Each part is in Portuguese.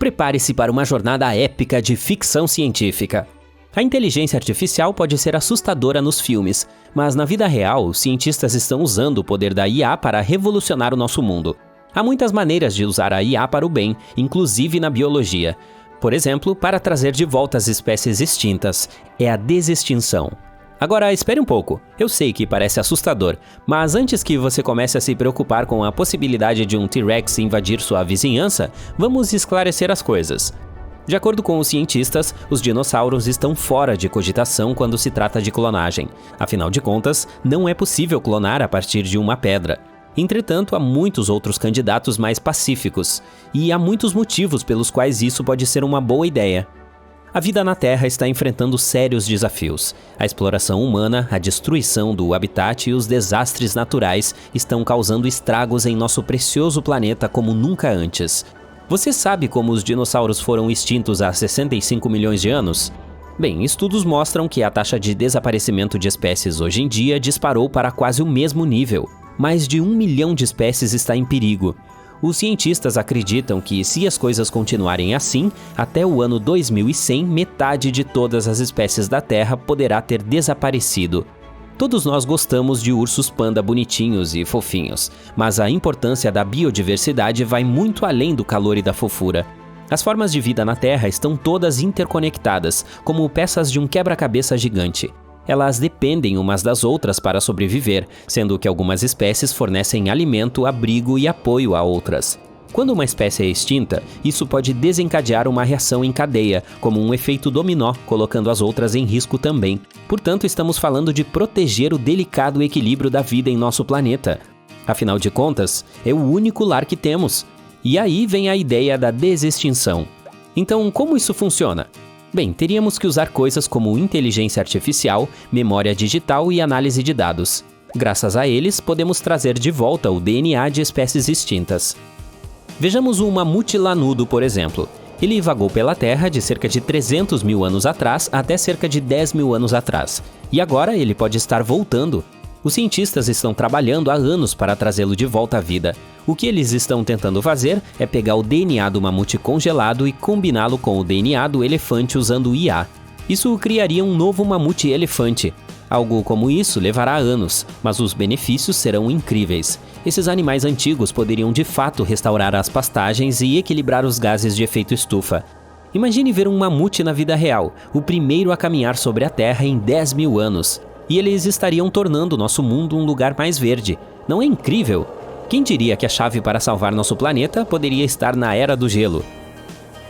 Prepare-se para uma jornada épica de ficção científica. A inteligência artificial pode ser assustadora nos filmes, mas na vida real, os cientistas estão usando o poder da IA para revolucionar o nosso mundo. Há muitas maneiras de usar a IA para o bem, inclusive na biologia. Por exemplo, para trazer de volta as espécies extintas, é a desextinção. Agora, espere um pouco. Eu sei que parece assustador, mas antes que você comece a se preocupar com a possibilidade de um T-Rex invadir sua vizinhança, vamos esclarecer as coisas. De acordo com os cientistas, os dinossauros estão fora de cogitação quando se trata de clonagem. Afinal de contas, não é possível clonar a partir de uma pedra. Entretanto, há muitos outros candidatos mais pacíficos, e há muitos motivos pelos quais isso pode ser uma boa ideia. A vida na Terra está enfrentando sérios desafios. A exploração humana, a destruição do habitat e os desastres naturais estão causando estragos em nosso precioso planeta como nunca antes. Você sabe como os dinossauros foram extintos há 65 milhões de anos? Bem, estudos mostram que a taxa de desaparecimento de espécies hoje em dia disparou para quase o mesmo nível. Mais de 1 milhão de espécies está em perigo. Os cientistas acreditam que, se as coisas continuarem assim, até o ano 2100, metade de todas as espécies da Terra poderá ter desaparecido. Todos nós gostamos de ursos panda bonitinhos e fofinhos, mas a importância da biodiversidade vai muito além do calor e da fofura. As formas de vida na Terra estão todas interconectadas, como peças de um quebra-cabeça gigante. Elas dependem umas das outras para sobreviver, sendo que algumas espécies fornecem alimento, abrigo e apoio a outras. Quando uma espécie é extinta, isso pode desencadear uma reação em cadeia, como um efeito dominó, colocando as outras em risco também. Portanto, estamos falando de proteger o delicado equilíbrio da vida em nosso planeta. Afinal de contas, é o único lar que temos. E aí vem a ideia da desextinção. Então, como isso funciona? Bem, teríamos que usar coisas como inteligência artificial, memória digital e análise de dados. Graças a eles, podemos trazer de volta o DNA de espécies extintas. Vejamos o mamute lanudo, por exemplo. Ele vagou pela Terra de cerca de 300 mil anos atrás até cerca de 10 mil anos atrás. E agora ele pode estar voltando. Os cientistas estão trabalhando há anos para trazê-lo de volta à vida. O que eles estão tentando fazer é pegar o DNA do mamute congelado e combiná-lo com o DNA do elefante usando IA. Isso criaria um novo mamute elefante. Algo como isso levará anos, mas os benefícios serão incríveis. Esses animais antigos poderiam de fato restaurar as pastagens e equilibrar os gases de efeito estufa. Imagine ver um mamute na vida real, o primeiro a caminhar sobre a Terra em 10 mil anos. E eles estariam tornando nosso mundo um lugar mais verde. Não é incrível? Quem diria que a chave para salvar nosso planeta poderia estar na Era do Gelo?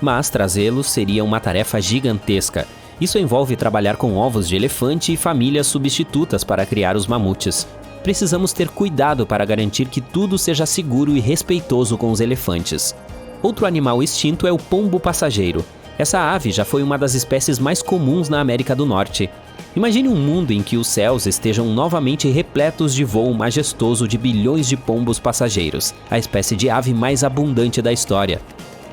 Mas trazê-los seria uma tarefa gigantesca. Isso envolve trabalhar com ovos de elefante e famílias substitutas para criar os mamutes. Precisamos ter cuidado para garantir que tudo seja seguro e respeitoso com os elefantes. Outro animal extinto é o pombo passageiro. Essa ave já foi uma das espécies mais comuns na América do Norte. Imagine um mundo em que os céus estejam novamente repletos de voo majestoso de bilhões de pombos passageiros, a espécie de ave mais abundante da história.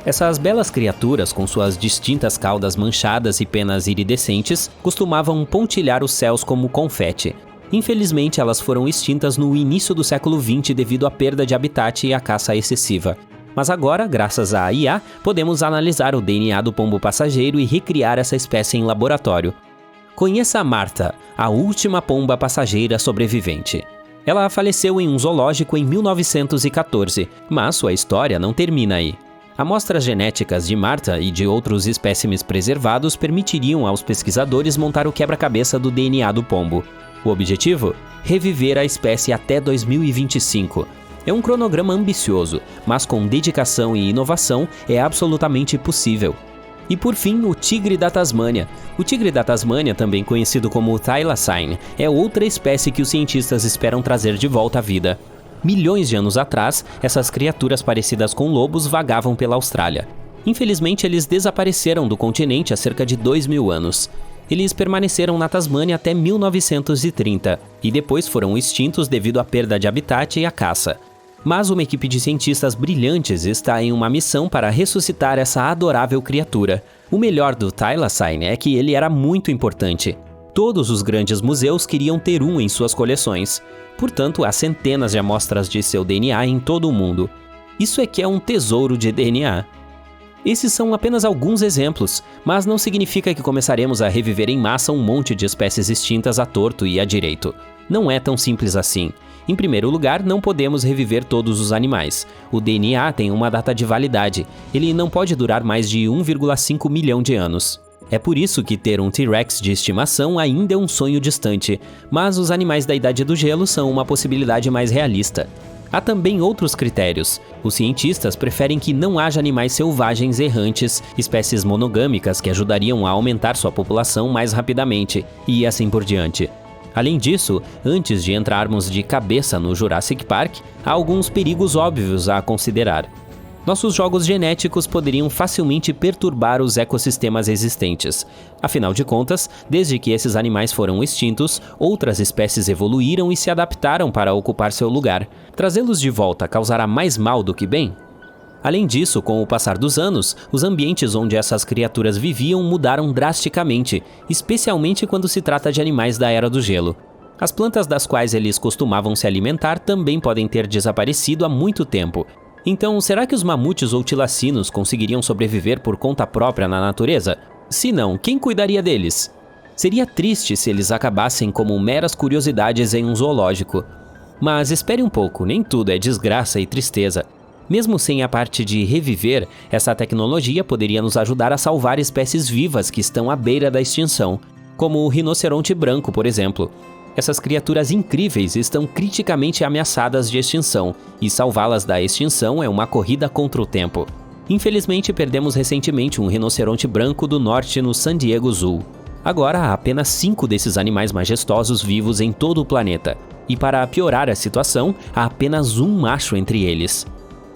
Essas belas criaturas, com suas distintas caudas manchadas e penas iridescentes, costumavam pontilhar os céus como confete. Infelizmente, elas foram extintas no início do século XX devido à perda de habitat e à caça excessiva. Mas agora, graças à IA, podemos analisar o DNA do pombo passageiro e recriar essa espécie em laboratório. Conheça a Marta, a última pomba passageira sobrevivente. Ela faleceu em um zoológico em 1914, mas sua história não termina aí. Amostras genéticas de Marta e de outros espécimes preservados permitiriam aos pesquisadores montar o quebra-cabeça do DNA do pombo. O objetivo? Reviver a espécie até 2025. É um cronograma ambicioso, mas com dedicação e inovação é absolutamente possível. E por fim, o tigre da Tasmânia. O tigre da Tasmânia, também conhecido como thylacine, é outra espécie que os cientistas esperam trazer de volta à vida. Milhões de anos atrás, essas criaturas parecidas com lobos vagavam pela Austrália. Infelizmente, eles desapareceram do continente há cerca de 2 mil anos. Eles permaneceram na Tasmânia até 1930, e depois foram extintos devido à perda de habitat e à caça. Mas uma equipe de cientistas brilhantes está em uma missão para ressuscitar essa adorável criatura. O melhor do thylacine é que ele era muito importante. Todos os grandes museus queriam ter um em suas coleções. Portanto, há centenas de amostras de seu DNA em todo o mundo. Isso é que é um tesouro de DNA. Esses são apenas alguns exemplos, mas não significa que começaremos a reviver em massa um monte de espécies extintas à torto e à direito. Não é tão simples assim. Em primeiro lugar, não podemos reviver todos os animais. O DNA tem uma data de validade. Ele não pode durar mais de 1,5 milhão de anos. É por isso que ter um T-Rex de estimação ainda é um sonho distante, mas os animais da Idade do Gelo são uma possibilidade mais realista. Há também outros critérios. Os cientistas preferem que não haja animais selvagens errantes, espécies monogâmicas que ajudariam a aumentar sua população mais rapidamente, e assim por diante. Além disso, antes de entrarmos de cabeça no Jurassic Park, há alguns perigos óbvios a considerar. Nossos jogos genéticos poderiam facilmente perturbar os ecossistemas existentes. Afinal de contas, desde que esses animais foram extintos, outras espécies evoluíram e se adaptaram para ocupar seu lugar. Trazê-los de volta causará mais mal do que bem? Além disso, com o passar dos anos, os ambientes onde essas criaturas viviam mudaram drasticamente, especialmente quando se trata de animais da Era do Gelo. As plantas das quais eles costumavam se alimentar também podem ter desaparecido há muito tempo. Então, será que os mamutes ou tilacinos conseguiriam sobreviver por conta própria na natureza? Se não, quem cuidaria deles? Seria triste se eles acabassem como meras curiosidades em um zoológico. Mas espere um pouco, nem tudo é desgraça e tristeza. Mesmo sem a parte de reviver, essa tecnologia poderia nos ajudar a salvar espécies vivas que estão à beira da extinção, como o rinoceronte branco, por exemplo. Essas criaturas incríveis estão criticamente ameaçadas de extinção, e salvá-las da extinção é uma corrida contra o tempo. Infelizmente, perdemos recentemente um rinoceronte branco do norte no San Diego Zoo. Agora há apenas 5 desses animais majestosos vivos em todo o planeta, e para piorar a situação, há apenas um macho entre eles.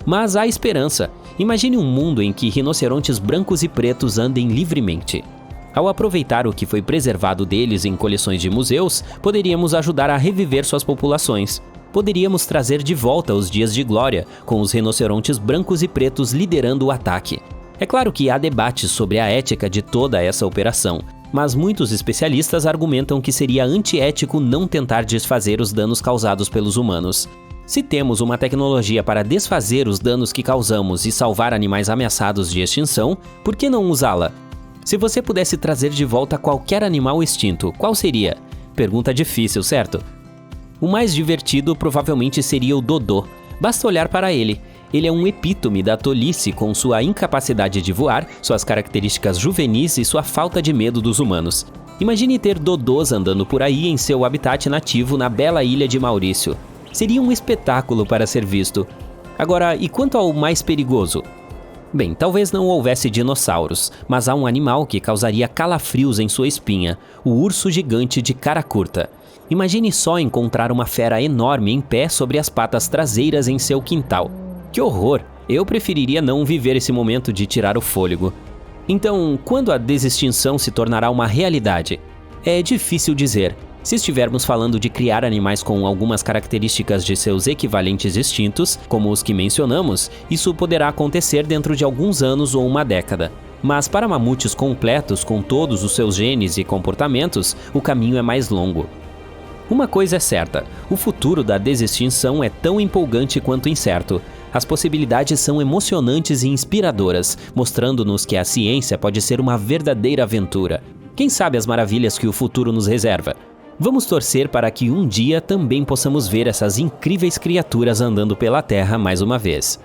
Mas há esperança. Imagine um mundo em que rinocerontes brancos e pretos andem livremente. Ao aproveitar o que foi preservado deles em coleções de museus, poderíamos ajudar a reviver suas populações. Poderíamos trazer de volta os dias de glória, com os rinocerontes brancos e pretos liderando o ataque. É claro que há debates sobre a ética de toda essa operação, mas muitos especialistas argumentam que seria antiético não tentar desfazer os danos causados pelos humanos. Se temos uma tecnologia para desfazer os danos que causamos e salvar animais ameaçados de extinção, por que não usá-la? Se você pudesse trazer de volta qualquer animal extinto, qual seria? Pergunta difícil, certo? O mais divertido provavelmente seria o Dodô. Basta olhar para ele. Ele é um epítome da tolice com sua incapacidade de voar, suas características juvenis e sua falta de medo dos humanos. Imagine ter Dodôs andando por aí em seu habitat nativo na bela ilha de Maurício. Seria um espetáculo para ser visto. Agora, e quanto ao mais perigoso? Bem, talvez não houvesse dinossauros, mas há um animal que causaria calafrios em sua espinha, o urso gigante de cara curta. Imagine só encontrar uma fera enorme em pé sobre as patas traseiras em seu quintal. Que horror! Eu preferiria não viver esse momento de tirar o fôlego. Então, quando a desextinção se tornará uma realidade? É difícil dizer. Se estivermos falando de criar animais com algumas características de seus equivalentes extintos, como os que mencionamos, isso poderá acontecer dentro de alguns anos ou uma década. Mas para mamutes completos com todos os seus genes e comportamentos, o caminho é mais longo. Uma coisa é certa, o futuro da desextinção é tão empolgante quanto incerto. As possibilidades são emocionantes e inspiradoras, mostrando-nos que a ciência pode ser uma verdadeira aventura. Quem sabe as maravilhas que o futuro nos reserva? Vamos torcer para que um dia também possamos ver essas incríveis criaturas andando pela Terra mais uma vez.